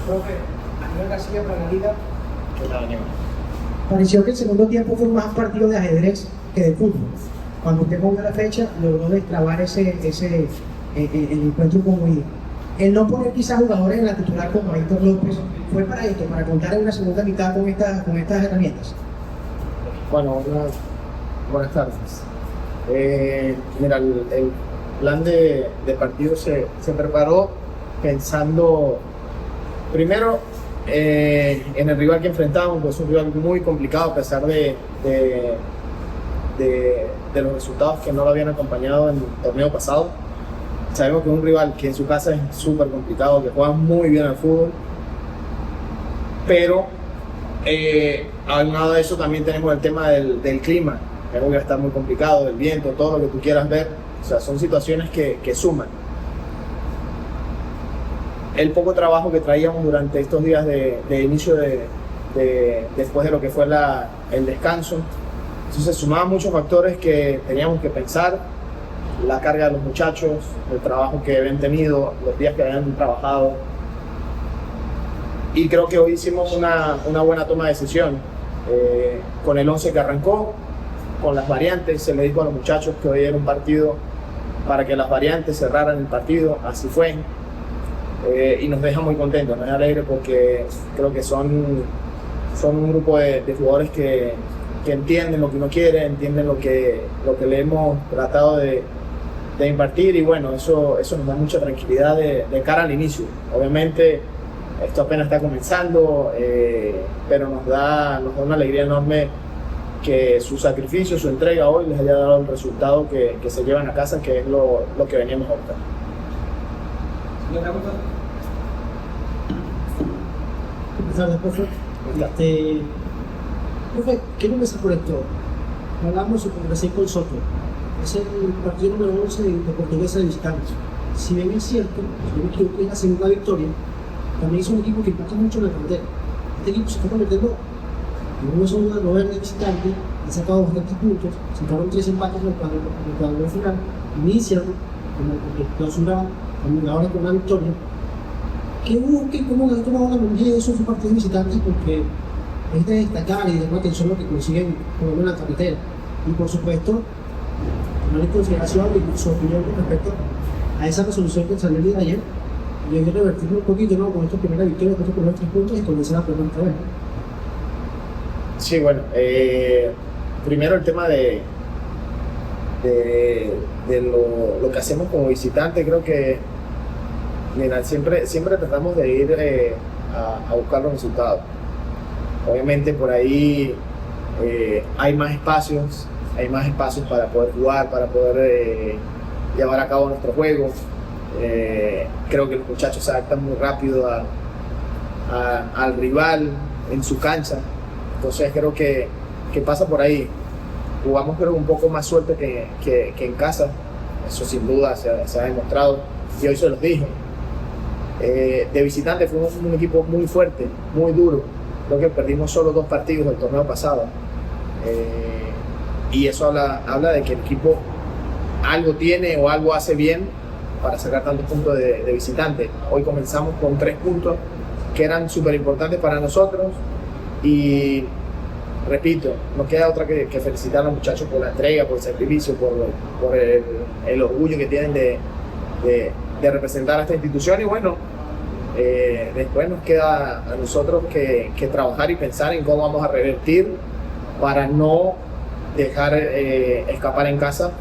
Profe, Aníbal García para la Liga. ¿Qué tal, Aníbal? Pareció que el segundo tiempo fue más partido de ajedrez que de fútbol. Cuando usted movió la fecha, logró destrabar el encuentro con Guido. El no poner quizás jugadores en la titular como Héctor López, ¿fue para esto, para contar en una segunda mitad con estas herramientas? Bueno, buenas tardes. Mira, el plan de partido se preparó pensando primero en el rival que enfrentamos, pues es un rival muy complicado a pesar de los resultados que no lo habían acompañado en el torneo pasado. Sabemos que es un rival que en su casa es súper complicado, que juega muy bien al fútbol, pero aunado a eso también tenemos el tema del clima, que va a estar muy complicado, del viento, todo lo que tú quieras ver. O sea, son situaciones que suman. El poco trabajo que traíamos durante estos días de inicio después de lo que fue el descanso, entonces sumaban muchos factores que teníamos que pensar, la carga de los muchachos, el trabajo que habían tenido, los días que habían trabajado, y creo que hoy hicimos una buena toma de decisión con el 11 que arrancó, con las variantes. Se le dijo a los muchachos que hoy era un partido para que las variantes cerraran el partido, así fue. Y nos deja muy contentos, nos deja alegres porque creo que son un grupo de jugadores que entienden lo que uno quiere, entienden lo que le hemos tratado de impartir, y bueno, eso nos da mucha tranquilidad de cara al inicio. Obviamente esto apenas está comenzando, pero nos da una alegría enorme que su sacrificio, su entrega hoy les haya dado el resultado que se llevan a casa, que es lo que veníamos a buscar. Profe, ¿qué no me está correcto? Hablamos recién con Soto. Es el partido número 11 de Portuguesa de visitantes. Si bien es cierto, si no me equivoco, es la segunda victoria, también es un equipo que impacta mucho en la frontera. Este equipo se está convirtiendo en una zona de 9 de visitantes, ha sacado bastantes puntos, sacaron 3 empates en el cuadro final, inician con el clausura, ahora con una victoria. ¿Qué busca y cómo ha tomado la manejo de esos partidos visitantes? Porque es de destacar y de llamar atención lo que consiguen por lo menos en la carretera. Y por supuesto, tomar en consideración su opinión con respecto a esa resolución que salió el día de ayer, y hay que revertirlo un poquito, ¿no? Con esta primera victoria, con estos primeros 3 puntos y comenzar a perder otra vez. Sí, bueno, primero el tema de lo que hacemos como visitante. Creo que, mira, siempre tratamos de ir a buscar los resultados. Obviamente por ahí hay más espacios para poder jugar, para poder llevar a cabo nuestro juego. Creo que los muchachos se adaptan muy rápido al rival en su cancha. Entonces creo que pasa por ahí. Jugamos creo un poco más suerte que en casa. Eso sin duda se ha demostrado. Y hoy se los dije. De visitante fuimos un equipo muy fuerte, muy duro. Creo que perdimos solo 2 partidos del torneo pasado. Y eso habla de que el equipo algo tiene o algo hace bien para sacar tantos puntos de visitante. Hoy comenzamos con 3 puntos que eran súper importantes para nosotros, y repito, no queda otra que felicitar a los muchachos por la entrega, por el sacrificio, por el orgullo que tienen de representar a esta institución. Y bueno, después nos queda a nosotros que trabajar y pensar en cómo vamos a revertir para no dejar escapar en casa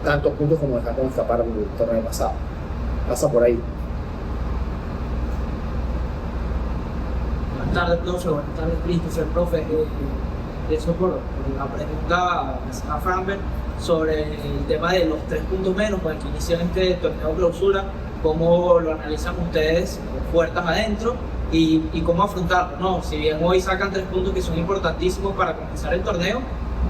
tantos puntos como dejamos escapar en el torneo pasado. Pasa por ahí. Buenas tardes, profe. Buenas tardes, Christopher, profe. Eso por la pregunta a Framberg sobre el tema de los 3 puntos menos con el que inició este torneo clausura. ¿Cómo lo analizan ustedes puertas adentro y cómo afrontarlo, ¿no? Si bien hoy sacan 3 puntos que son importantísimos para comenzar el torneo,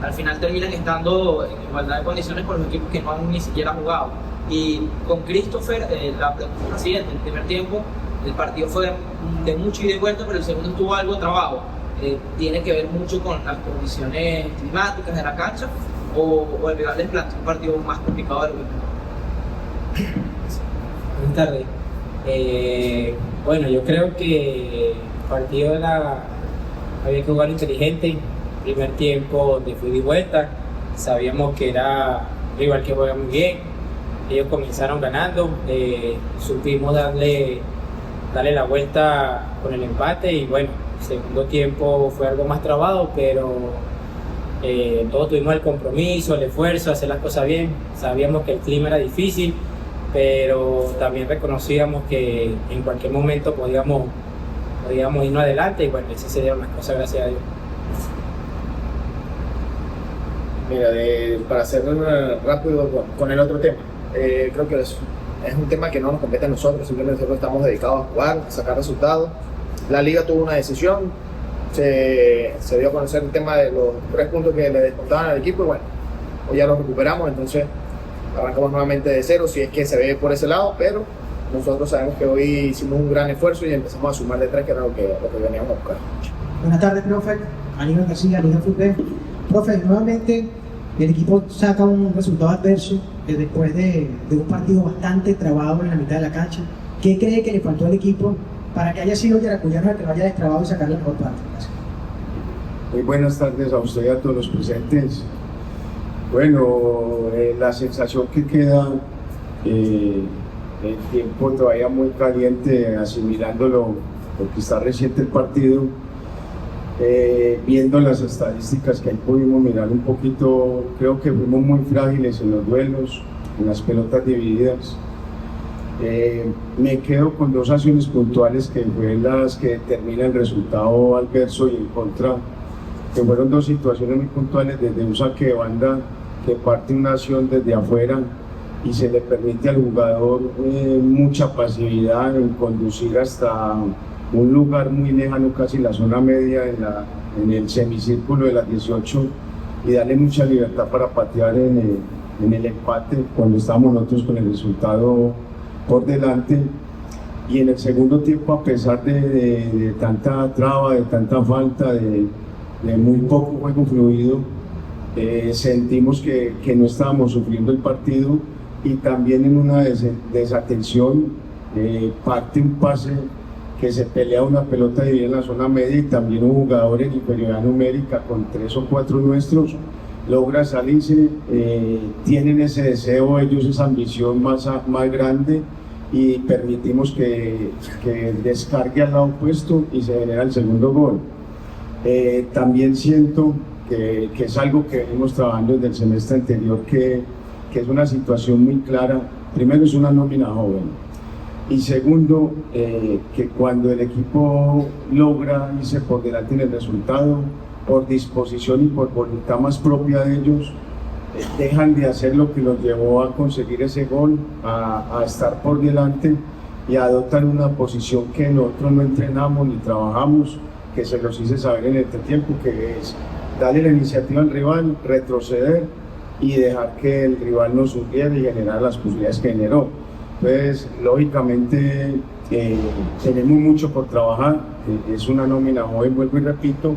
al final terminan estando en igualdad de condiciones con los equipos que no han ni siquiera jugado. Y con Christopher, la pregunta es la siguiente: el primer tiempo el partido fue de mucho ida y vuelta, pero el segundo estuvo algo trabado. ¿Tiene que ver mucho con las condiciones climáticas de la cancha o el rival les planteó un partido más complicado de lo que? Buenas tardes. Bueno, yo creo que el partido había que jugar inteligente. Primer tiempo de ida y vuelta, sabíamos que era un rival que juega muy bien. Ellos comenzaron ganando, supimos darle la vuelta con el empate y bueno, el segundo tiempo fue algo más trabado, pero todos tuvimos el compromiso, el esfuerzo, hacer las cosas bien. Sabíamos que el clima era difícil, pero también reconocíamos que en cualquier momento podíamos irnos adelante y bueno, así se dieron las cosas, gracias a Dios. Mira, para hacer rápido con el otro tema, creo que es un tema que no nos compete a nosotros, simplemente nosotros estamos dedicados a jugar, a sacar resultados. La liga tuvo una decisión, se dio a conocer el tema de los 3 puntos que le descontaban al equipo y bueno, hoy ya los recuperamos, entonces arrancamos nuevamente de cero si es que se ve por ese lado, pero nosotros sabemos que hoy hicimos un gran esfuerzo y empezamos a sumar de 3, que era lo que veníamos a buscar. Buenas tardes, profe. Aníbal García, Liga Fútbol. Profe, nuevamente el equipo saca un resultado adverso después de un partido bastante trabado en la mitad de la cancha. ¿Qué cree que le faltó al equipo para que haya sido Yaracuyano el que lo haya destrabado y sacar la mejor parte? Gracias. Muy buenas tardes a usted y a todos los presentes. Bueno, la sensación que queda, el tiempo todavía muy caliente, asimilando lo que está reciente el partido, viendo las estadísticas que ahí pudimos mirar un poquito, creo que fuimos muy frágiles en los duelos, en las pelotas divididas. Me quedo con 2 acciones puntuales que fueron las que determinan el resultado adverso y en contra, que fueron 2 situaciones muy puntuales, desde un saque de banda que parte una acción desde afuera y se le permite al jugador mucha pasividad en conducir hasta un lugar muy lejano, casi la zona media en el semicírculo de las 18 y darle mucha libertad para patear en el empate cuando estábamos nosotros con el resultado por delante. Y en el segundo tiempo, a pesar de tanta traba, de tanta falta, de muy poco juego fluido, sentimos que no estábamos sufriendo el partido y también en una desatención parte un pase que se pelea una pelota dividida en la zona media y también un jugador en inferioridad numérica con 3 o 4 nuestros logra salirse, tienen ese deseo ellos, esa ambición más grande y permitimos que descargue al lado opuesto y se genera el segundo gol. También siento que es algo que venimos trabajando desde el semestre anterior, que es una situación muy clara. Primero, es una nómina joven. Y segundo, que cuando el equipo logra irse por delante en el resultado, por disposición y por voluntad más propia de ellos, dejan de hacer lo que los llevó a conseguir ese gol, a estar por delante y adoptan una posición que nosotros no entrenamos ni trabajamos, que se los hice saber en este tiempo, que es darle la iniciativa al rival, retroceder y dejar que el rival nos hundiera y generar las posibilidades que generó. Entonces, lógicamente, tenemos mucho por trabajar, es una nómina joven, vuelvo y repito,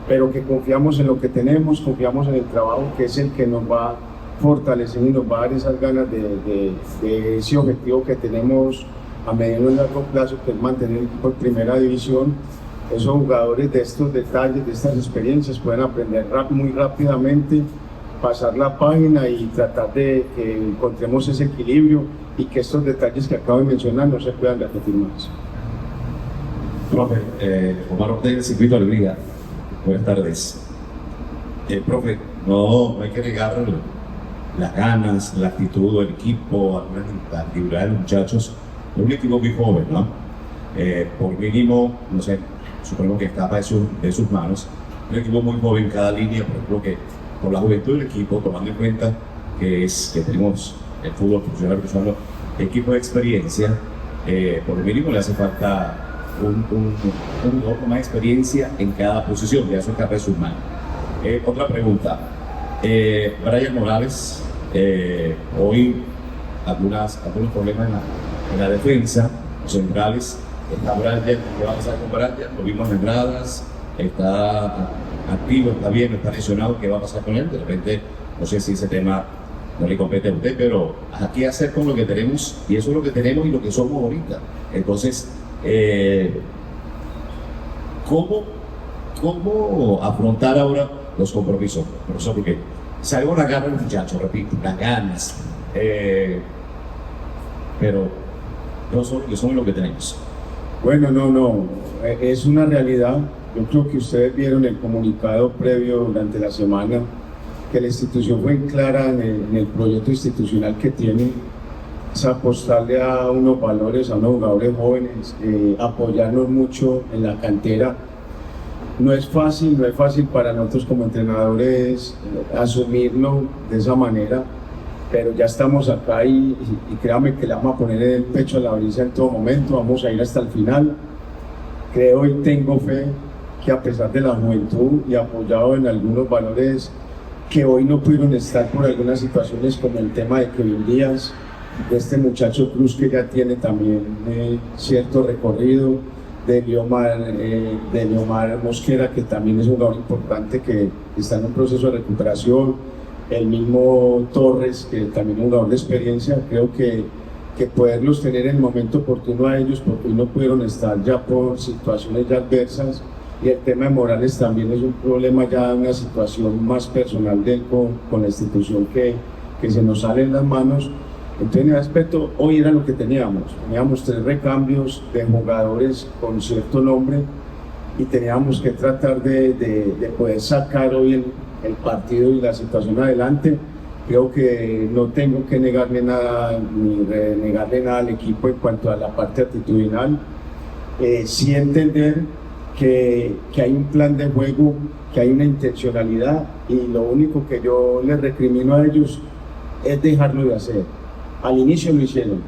pero que confiamos en lo que tenemos, confiamos en el trabajo que es el que nos va a fortalecer y nos va a dar esas ganas de ese objetivo que tenemos a mediano y largo plazo, que es mantener el equipo en primera división. Esos jugadores de estos detalles, de estas experiencias, pueden aprender muy rápidamente, pasar la página y tratar de que encontremos ese equilibrio y que estos detalles que acabo de mencionar no se puedan repetir más. Profe, Omar Ortega, Circuito Alegría. Buenas tardes. Profe, no hay que negar las ganas, la actitud del equipo, la actividad de los muchachos. Es un equipo muy joven, ¿no? Por mínimo, no sé, supongo que escapa de sus manos. Un equipo muy joven, cada línea, pero creo que por la juventud del equipo, tomando en cuenta que tenemos el fútbol profesional venezolano, equipo de experiencia, por mínimo le hace falta un jugador con más experiencia en cada posición, ya eso escapa de sus manos. Otra pregunta, Brian Morales, hoy algunos problemas en la defensa, los centrales, está Brian, ¿qué va a pasar con Brian? Lo vimos en gradas, está activo, está bien, está lesionado, ¿qué va a pasar con él? De repente, no sé si ese tema no le compete a usted, pero ¿qué hacer con lo que tenemos? Y eso es lo que tenemos y lo que somos ahorita. Entonces, ¿Cómo afrontar ahora los compromisos, profesor? Porque salgo la garra del muchacho, repito, las ganas, pero no somos lo que tenemos. Bueno, no, es una realidad. Yo creo que ustedes vieron el comunicado previo durante la semana, que la institución fue clara en el proyecto institucional que tiene, es apostarle a unos valores, a unos jugadores jóvenes, apoyarnos mucho en la cantera. No es fácil para nosotros como entrenadores asumirlo de esa manera, pero ya estamos acá y créame que le vamos a poner el pecho a la brisa en todo momento, vamos a ir hasta el final. Creo y tengo fe que a pesar de la juventud y apoyado en algunos valores que hoy no pudieron estar por algunas situaciones, como el tema de Kevin Díaz, de este muchacho Cruz que ya tiene también cierto recorrido, de Leomar Mosquera, que también es un jugador importante que está en un proceso de recuperación, el mismo Torres, que también es un jugador de experiencia. Creo que poderlos tener en el momento oportuno a ellos, porque hoy no pudieron estar ya por situaciones ya adversas, y el tema de Morales también es un problema, ya una situación más personal de él con la institución que se nos sale en las manos. Entonces, en ese aspecto, hoy era lo que teníamos 3 recambios de jugadores con cierto nombre y teníamos que tratar de poder sacar hoy el partido y la situación adelante. Creo que no tengo que negarle nada ni renegarle nada al equipo en cuanto a la parte actitudinal. Sí entender que hay un plan de juego, que hay una intencionalidad, y lo único que yo les recrimino a ellos es dejarlo de hacer. Al inicio lo hicieron,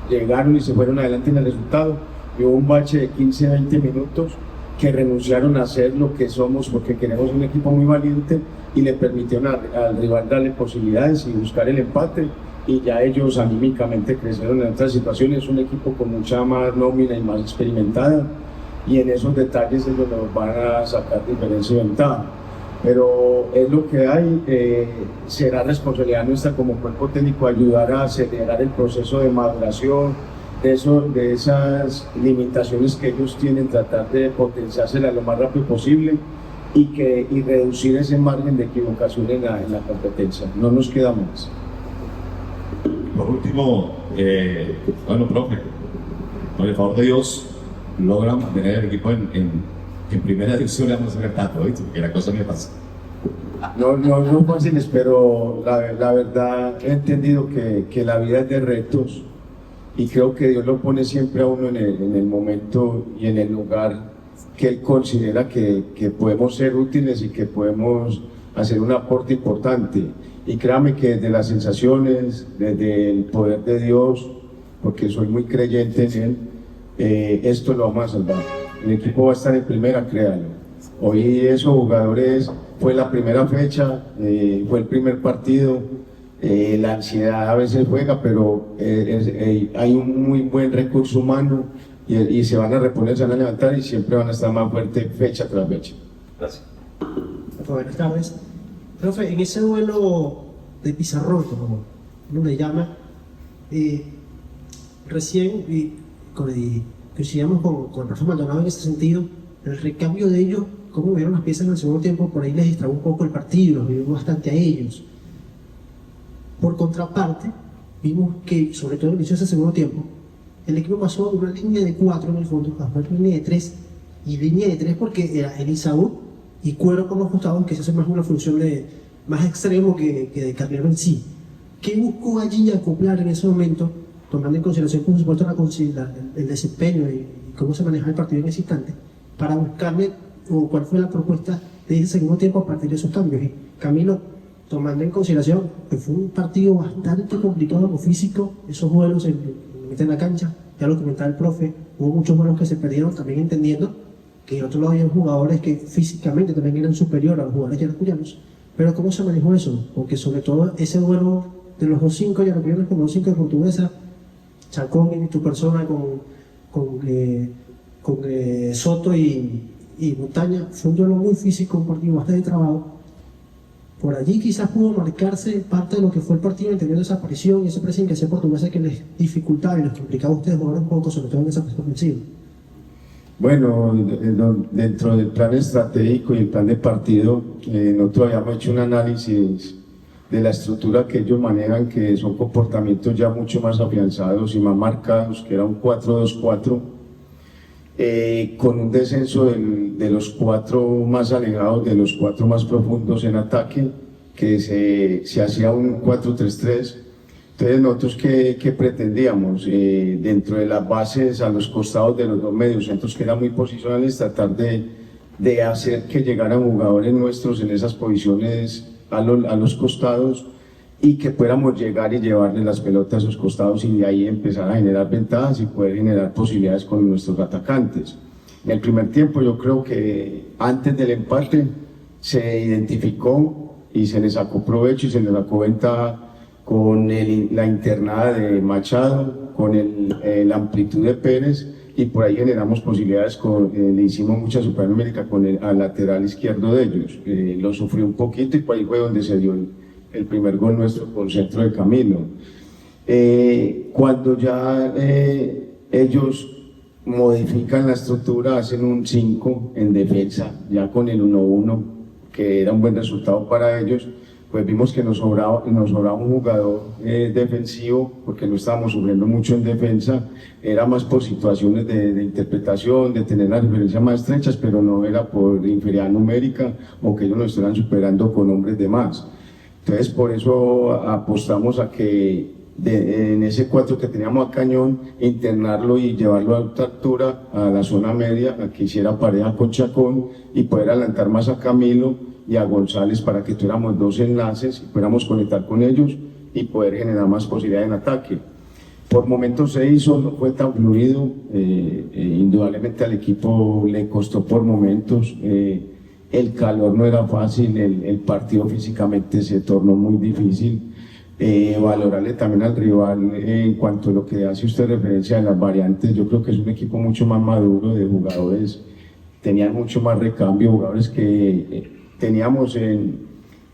llegaron y se fueron adelante en el resultado, y hubo un bache de 15-20 minutos que renunciaron a hacer lo que somos, porque queremos un equipo muy valiente, y le permitieron al rival darle posibilidades y buscar el empate, y ya ellos anímicamente crecieron en otras situaciones. Es un equipo con mucha más nómina y más experimentada, y en esos detalles ellos nos van a sacar diferencia y ventaja. Pero es lo que hay. Será responsabilidad nuestra como cuerpo técnico ayudar a acelerar el proceso de maduración de esas limitaciones que ellos tienen, tratar de potenciárselas lo más rápido posible y reducir ese margen de equivocación en la competencia. No nos queda más. Por último, bueno, profe, con el favor de Dios, logran mantener el equipo en primera división. Le vamos a ver tanto, ¿viste? Porque la cosa me pasa. No fáciles, pero la verdad he entendido que la vida es de retos, y creo que Dios lo pone siempre a uno en el momento y en el lugar que Él considera que podemos ser útiles y que podemos hacer un aporte importante. Y créame que desde las sensaciones, desde el poder de Dios, porque soy muy creyente en Él, esto lo vamos a salvar. El equipo va a estar en primera, créanlo. Hoy esos jugadores, fue la primera fecha, fue el primer partido, la ansiedad a veces juega, pero hay un muy buen recurso humano, y se van a reponer, se van a levantar y siempre van a estar más fuertes fecha tras fecha. Gracias. Buenas tardes. Profe, en ese duelo de Pizarrón, como uno le llama, recién coincidíamos con el profesor Maldonado en ese sentido. El recambio de ellos, cómo vieron las piezas en el segundo tiempo, por ahí les distrajo un poco el partido, los vimos bastante a ellos. Por contraparte, vimos que, sobre todo en el inicio de ese segundo tiempo, el equipo pasó de una línea de 4 en el fondo a una línea de 3, y línea de 3 porque era Elisaú y Cuero por los costados, que se hace más una función más extremo que de carrilero en sí. ¿Qué buscó allí acoplar en ese momento, tomando en consideración, por supuesto, el desempeño y cómo se maneja el partido en ese instante, para buscarle, o cuál fue la propuesta de ese segundo tiempo a partir de esos cambios? Y Camilo, tomando en consideración que fue un partido bastante complicado en lo físico, esos vuelos en la cancha, ya lo comentaba el profe, hubo muchos vuelos que se perdieron, también entendiendo que en otro lado había jugadores que físicamente también eran superiores a los jugadores yaracuyanos. Pero ¿cómo se manejó eso? Porque sobre todo ese duelo de los 2-5 yaracuyanos con los 5 de Portuguesa, Chacón y tu persona con Soto y Montaña, fue un duelo muy físico, un partido bastante trabado. Por allí quizás pudo marcarse parte de lo que fue el partido, entendiendo esa aparición y ese pressing que hacía Portuguesa, que les dificultaba y les complicaba a ustedes jugar un poco, sobre todo en esa presión ofensiva. Bueno, dentro del plan estratégico y el plan de partido, nosotros habíamos hecho un análisis de la estructura que ellos manejan, que son comportamientos ya mucho más afianzados y más marcados, que era un 4-2-4, con un descenso de los 4 más alejados, de los 4 más profundos en ataque, que se hacía un 4-3-3. Entonces nosotros ¿qué pretendíamos? Dentro de las bases a los costados de los 2 mediocentros, que eran muy posicionales, tratar de hacer que llegaran jugadores nuestros en esas posiciones a los costados y que pudiéramos llegar y llevarle las pelotas a esos costados y de ahí empezar a generar ventajas y poder generar posibilidades con nuestros atacantes. En el primer tiempo yo creo que antes del empate se identificó y se le sacó provecho y se le sacó ventaja con la internada de Machado, con la amplitud de Pérez, y por ahí generamos posibilidades, le hicimos mucha superamérica al lateral izquierdo de ellos, lo sufrió un poquito y por ahí fue donde se dio el primer gol nuestro con centro de Camilo. Cuando ya ellos modifican la estructura, hacen un 5 en defensa, ya con el 1-1, que era un buen resultado para ellos, pues vimos que nos sobraba un jugador defensivo, porque no estábamos sufriendo mucho en defensa, era más por situaciones de interpretación, de tener las referencias más estrechas, pero no era por inferioridad numérica o que ellos nos estuvieran superando con hombres de más. Entonces por eso apostamos a que en ese 4 que teníamos a Cañón, internarlo y llevarlo a alta altura, a la zona media, a que hiciera pareja con Chacón y poder adelantar más a Camilo y a González para que tuviéramos 2 enlaces y pudiéramos conectar con ellos y poder generar más posibilidades en ataque. Por momentos se hizo, no fue tan fluido, indudablemente al equipo le costó por momentos, el calor no era fácil, el partido físicamente se tornó muy difícil. Valorarle también al rival en cuanto a lo que hace usted referencia de las variantes. Yo creo que es un equipo mucho más maduro de jugadores, tenían mucho más recambio, jugadores que teníamos en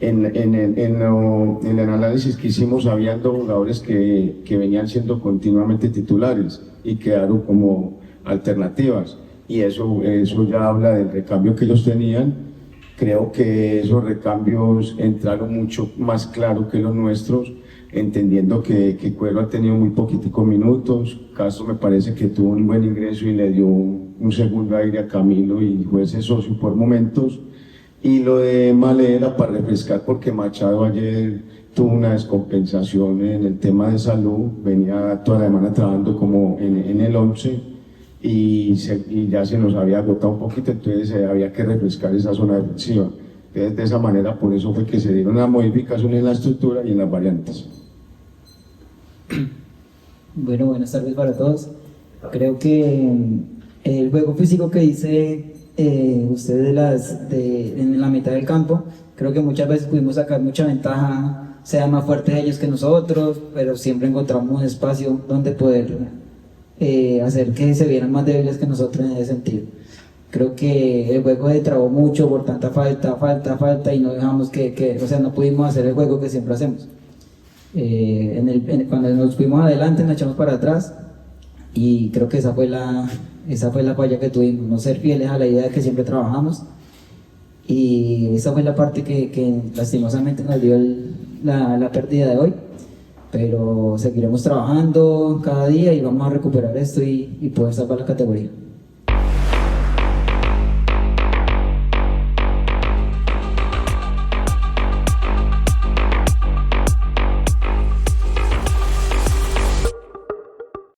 el análisis que hicimos, habían 2 jugadores que venían siendo continuamente titulares y quedaron como alternativas, y eso ya habla del recambio que ellos tenían. Creo que esos recambios entraron mucho más claro que los nuestros, entendiendo que Cuero ha tenido muy poquiticos minutos. Castro me parece que tuvo un buen ingreso y le dio un segundo aire a Camilo y fue ese socio por momentos. Y lo de Malé era para refrescar, porque Machado ayer tuvo una descompensación en el tema de salud, venía toda la semana trabajando como en el 11 y ya se nos había agotado un poquito, entonces había que refrescar esa zona defensiva. Entonces de esa manera, por eso fue que se dieron las modificaciones en la estructura y en las variantes. Bueno, buenas tardes para todos. Creo que el juego físico que dice ustedes en la mitad del campo, creo que muchas veces pudimos sacar mucha ventaja, sean más fuertes ellos que nosotros, pero siempre encontramos un espacio donde poder hacer que se vieran más débiles que nosotros en ese sentido. Creo que el juego se trabó mucho por tanta falta y no dejamos o sea, no pudimos hacer el juego que siempre hacemos. Cuando nos fuimos adelante nos echamos para atrás y creo que esa fue la falla que tuvimos, no ser fieles a la idea que siempre trabajamos, y esa fue la parte que lastimosamente nos dio la pérdida de hoy, pero seguiremos trabajando cada día y vamos a recuperar esto y poder salvar la categoría.